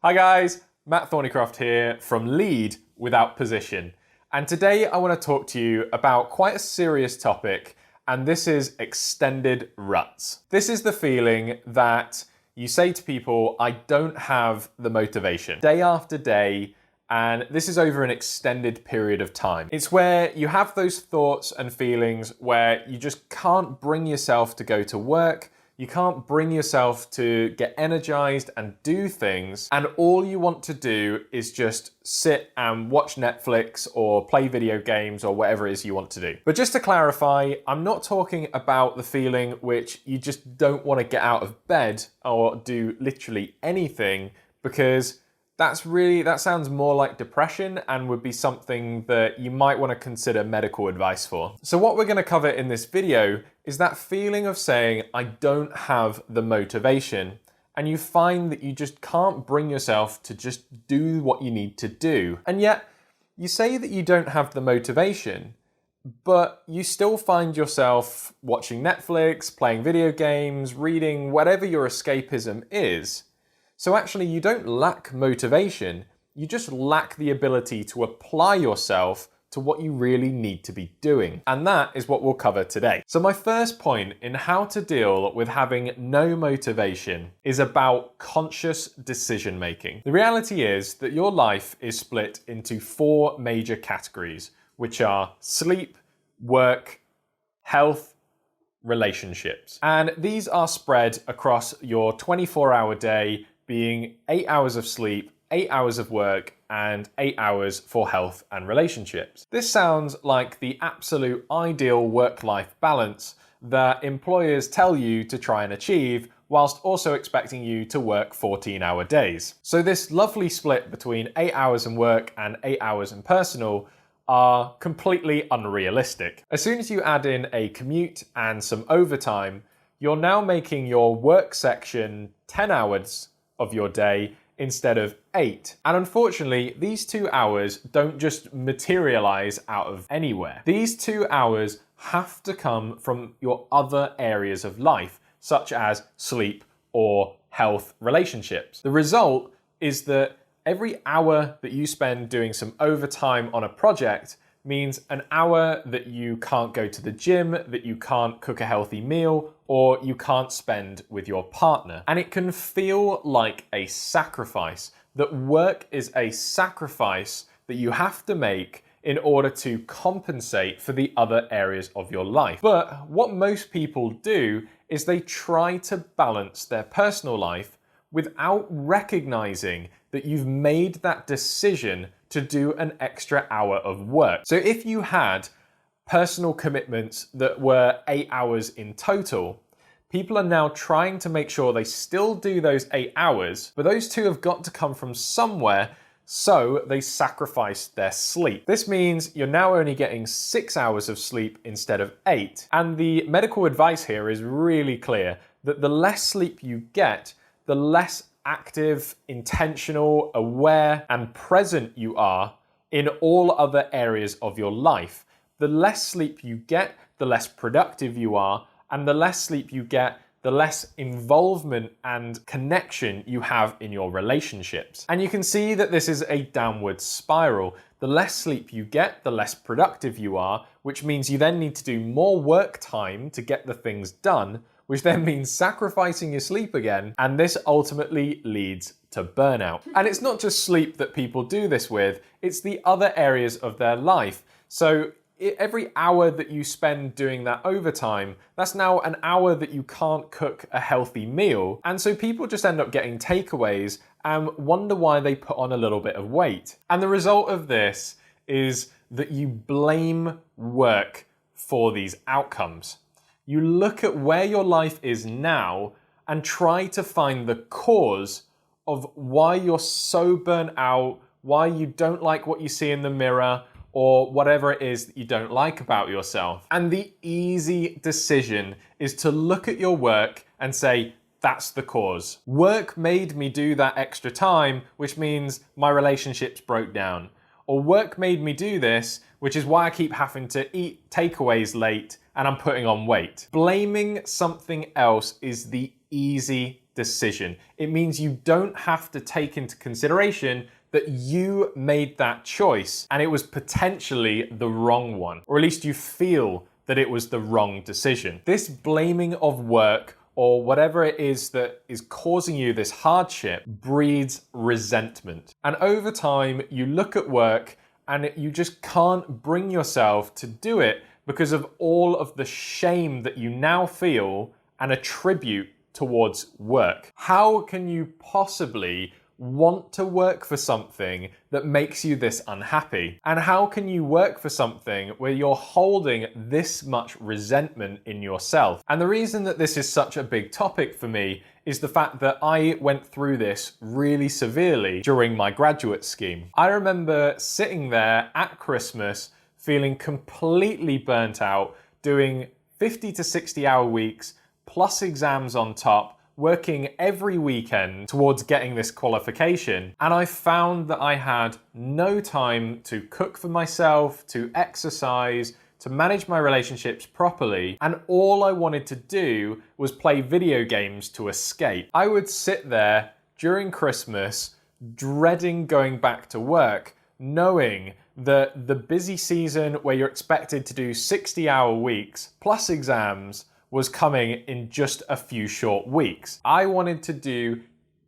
Hi guys, Matt Thornycroft here from Lead Without Position. And today I want to talk to you about quite a serious topic, and this is extended ruts. This is the feeling that you say to people, I don't have the motivation, day after day, and this is over an extended period of time. It's where you have those thoughts and feelings where you just can't bring yourself to go to work, you can't bring yourself to get energized and do things, and all you want to do is just sit and watch Netflix or play video games or whatever it is you want to do. But just to clarify, I'm not talking about the feeling which you just don't want to get out of bed or do literally anything, because that sounds more like depression and would be something that you might want to consider medical advice for. So what we're going to cover in this video is that feeling of saying, I don't have the motivation, and you find that you just can't bring yourself to just do what you need to do. And yet, you say that you don't have the motivation, but you still find yourself watching Netflix, playing video games, reading, whatever your escapism is. So actually, you don't lack motivation, you just lack the ability to apply yourself to what you really need to be doing. And that is what we'll cover today. So my first point in how to deal with having no motivation is about conscious decision making. The reality is that your life is split into 4 major categories, which are sleep, work, health, relationships. And these are spread across your 24-hour day, being 8 hours of sleep, 8 hours of work, and 8 hours for health and relationships. This sounds like the absolute ideal work-life balance that employers tell you to try and achieve, whilst also expecting you to work 14-hour days. So this lovely split between 8 hours in work and 8 hours in personal are completely unrealistic. As soon as you add in a commute and some overtime, you're now making your work section 10 hours of your day instead of 8. And unfortunately, these 2 hours don't just materialize out of anywhere. These 2 hours have to come from your other areas of life, such as sleep or health, relationships. The result is that every hour that you spend doing some overtime on a project means an hour that you can't go to the gym, that you can't cook a healthy meal, or you can't spend with your partner. And it can feel like a sacrifice, that work is a sacrifice that you have to make in order to compensate for the other areas of your life. But what most people do is they try to balance their personal life without recognizing that you've made that decision to do an extra hour of work. So if you had personal commitments that were 8 hours in total, people are now trying to make sure they still do those 8 hours, but those 2 have got to come from somewhere, so they sacrifice their sleep. This means you're now only getting 6 hours of sleep instead of 8. And the medical advice here is really clear, that the less sleep you get, the less active, intentional, aware, and present you are in all other areas of your life. The less sleep you get, the less productive you are, and the less sleep you get, the less involvement and connection you have in your relationships. And you can see that this is a downward spiral. The less sleep you get, the less productive you are, which means you then need to do more work time to get the things done, which then means sacrificing your sleep again, and this ultimately leads to burnout. And it's not just sleep that people do this with, it's the other areas of their life. So every hour that you spend doing that overtime, that's now an hour that you can't cook a healthy meal. And so people just end up getting takeaways and wonder why they put on a little bit of weight. And the result of this is that you blame work for these outcomes. You look at where your life is now and try to find the cause of why you're so burnt out, why you don't like what you see in the mirror, or whatever it is that you don't like about yourself. And the easy decision is to look at your work and say, that's the cause. Work made me do that extra time, which means my relationships broke down. Or work made me do this, which is why I keep having to eat takeaways late and I'm putting on weight. Blaming something else is the easy decision. It means you don't have to take into consideration that you made that choice and it was potentially the wrong one, or at least you feel that it was the wrong decision. This blaming of work or whatever it is that is causing you this hardship breeds resentment. And over time, you look at work and you just can't bring yourself to do it because of all of the shame that you now feel and attribute towards work. How can you possibly want to work for something that makes you this unhappy? And how can you work for something where you're holding this much resentment in yourself? And the reason that this is such a big topic for me is the fact that I went through this really severely during my graduate scheme. I remember sitting there at Christmas feeling completely burnt out, doing 50 to 60 hour weeks plus exams on top, working every weekend towards getting this qualification. And I found that I had no time to cook for myself, to exercise, to manage my relationships properly. And all I wanted to do was play video games to escape. I would sit there during Christmas, dreading going back to work, knowing that the busy season where you're expected to do 60-hour weeks plus exams was coming in just a few short weeks. I wanted to do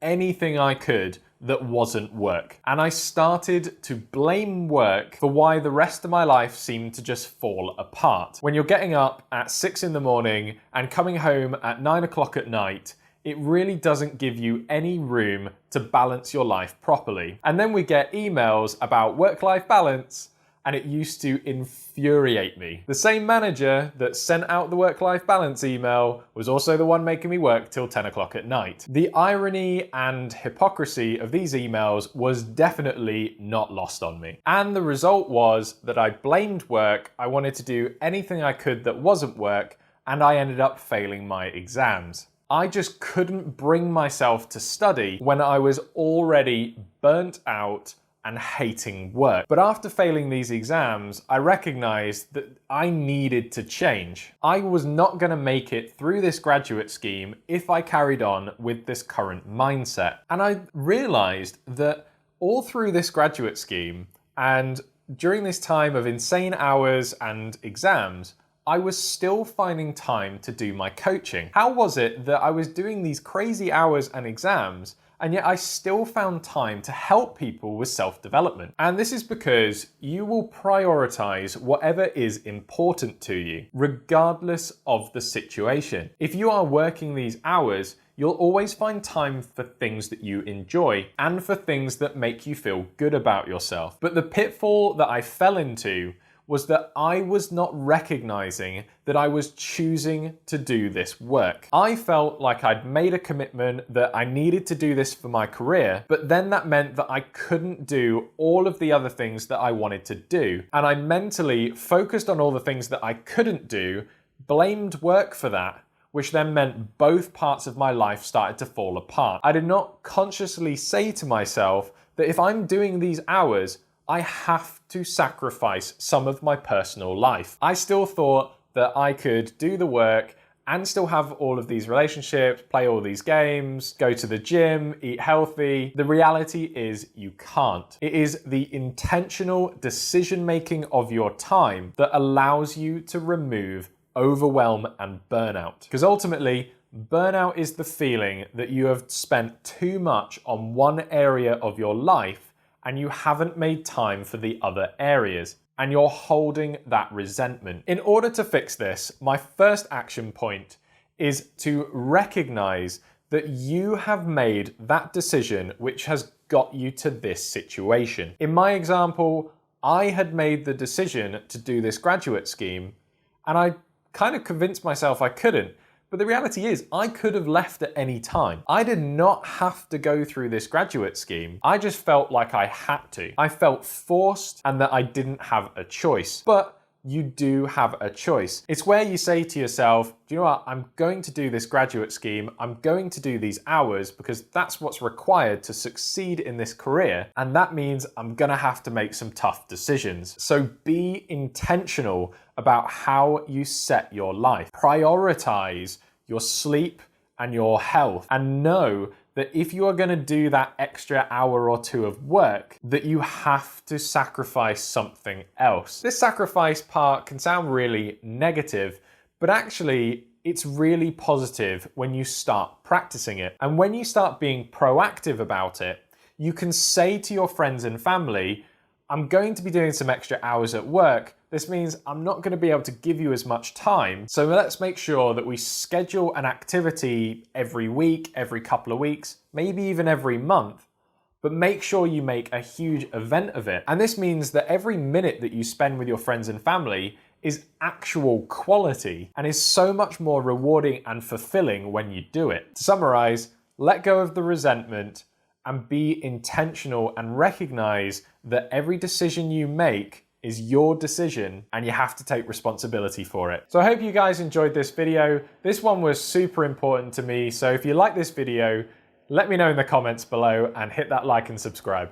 anything I could that wasn't work. And I started to blame work for why the rest of my life seemed to just fall apart. When you're getting up at 6 in the morning and coming home at 9 o'clock at night, it really doesn't give you any room to balance your life properly. And then we get emails about work-life balance, and it used to infuriate me. The same manager that sent out the work-life balance email was also the one making me work till 10 o'clock at night. The irony and hypocrisy of these emails was definitely not lost on me. And the result was that I blamed work, I wanted to do anything I could that wasn't work, and I ended up failing my exams. I just couldn't bring myself to study when I was already burnt out and hating work. But after failing these exams, I recognized that I needed to change. I was not going to make it through this graduate scheme if I carried on with this current mindset. And I realized that all through this graduate scheme and during this time of insane hours and exams, I was still finding time to do my coaching. How was it that I was doing these crazy hours and exams, and yet I still found time to help people with self-development? And this is because you will prioritize whatever is important to you, regardless of the situation. If you are working these hours, you'll always find time for things that you enjoy and for things that make you feel good about yourself. But the pitfall that I fell into was that I was not recognizing that I was choosing to do this work. I felt like I'd made a commitment that I needed to do this for my career, but then that meant that I couldn't do all of the other things that I wanted to do. And I mentally focused on all the things that I couldn't do, blamed work for that, which then meant both parts of my life started to fall apart. I did not consciously say to myself that if I'm doing these hours, I have to sacrifice some of my personal life. I still thought that I could do the work and still have all of these relationships, play all these games, go to the gym, eat healthy. The reality is you can't. It is the intentional decision-making of your time that allows you to remove overwhelm and burnout. Because ultimately, burnout is the feeling that you have spent too much on one area of your life and you haven't made time for the other areas, and you're holding that resentment. In order to fix this, my first action point is to recognize that you have made that decision which has got you to this situation. In my example, I had made the decision to do this graduate scheme, and I kind of convinced myself I couldn't. But the reality is, I could have left at any time. I did not have to go through this graduate scheme. I just felt like I had to. I felt forced and that I didn't have a choice. But you do have a choice. It's where you say to yourself, do you know what? I'm going to do this graduate scheme. I'm going to do these hours because that's what's required to succeed in this career. And that means I'm gonna have to make some tough decisions. So be intentional about how you set your life. Prioritize your sleep and your health, and know that if you are going to do that extra hour or two of work, that you have to sacrifice something else. This sacrifice part can sound really negative, but actually it's really positive when you start practicing it. And when you start being proactive about it, you can say to your friends and family, I'm going to be doing some extra hours at work. This means I'm not going to be able to give you as much time. So let's make sure that we schedule an activity every week, every couple of weeks, maybe even every month, but make sure you make a huge event of it. And this means that every minute that you spend with your friends and family is actual quality and is so much more rewarding and fulfilling when you do it. To summarize, let go of the resentment and be intentional and recognize that every decision you make is your decision and you have to take responsibility for it. So I hope you guys enjoyed this video. This one was super important to me. So if you like this video, let me know in the comments below and hit that like and subscribe.